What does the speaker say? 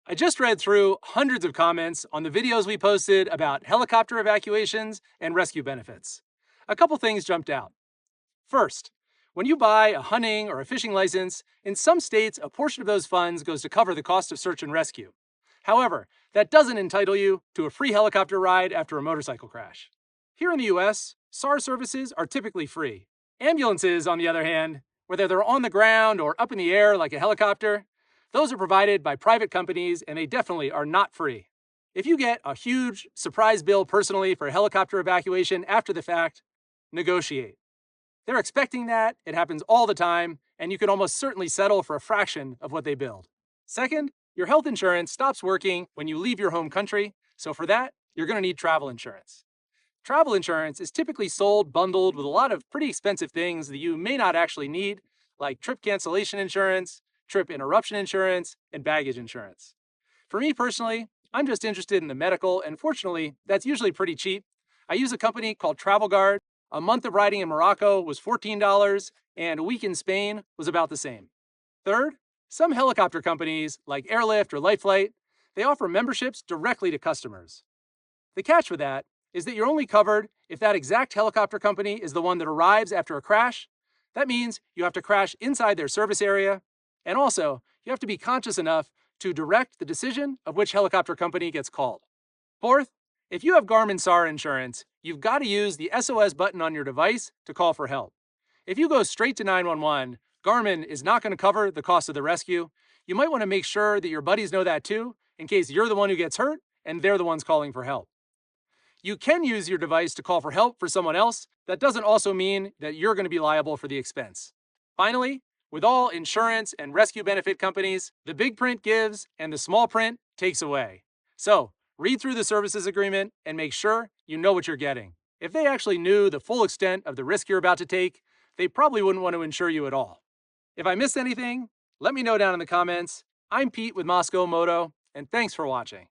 I just read through hundreds of comments on the videos we posted about helicopter evacuations and rescue benefits. A couple things jumped out. First, when you buy a hunting or a fishing license, in some states, a portion of those funds goes to cover the cost of search and rescue. However, that doesn't entitle you to a free helicopter ride after a motorcycle crash. Here in the US, SAR services are typically free. Ambulances, on the other hand, whether they're on the ground or up in the air like a helicopter, those are provided by private companies and they definitely are not free. If you get a huge surprise bill personally for a helicopter evacuation after the fact, negotiate. They're expecting that, it happens all the time, and you can almost certainly settle for a fraction of what they billed. Second, your health insurance stops working when you leave your home country, so for that, you're going to need travel insurance. Travel insurance is typically sold bundled with a lot of pretty expensive things that you may not actually need, like trip cancellation insurance, trip interruption insurance, and baggage insurance. For me personally, I'm just interested in the medical, and fortunately, that's usually pretty cheap. I use a company called Travel Guard. A month of riding in Morocco was $14, and a week in Spain was about the same. Third, some helicopter companies, like Airlift or Lifelight, they offer memberships directly to customers. The catch with that is that you're only covered if that exact helicopter company is the one that arrives after a crash. That means you have to crash inside their service area, and also you have to be conscious enough to direct the decision of which helicopter company gets called. Fourth, if you have Garmin SAR insurance, you've got to use the SOS button on your device to call for help. If you go straight to 911, Garmin is not going to cover the cost of the rescue. You might want to make sure that your buddies know that too, in case you're the one who gets hurt and they're the ones calling for help. You can use your device to call for help for someone else. That doesn't also mean that you're going to be liable for the expense. Finally, with all insurance and rescue benefit companies, the big print gives and the small print takes away. So, read through the services agreement and make sure you know what you're getting. If they actually knew the full extent of the risk you're about to take, they probably wouldn't want to insure you at all. If I missed anything, let me know down in the comments. I'm Pete with Mosko Moto, and thanks for watching.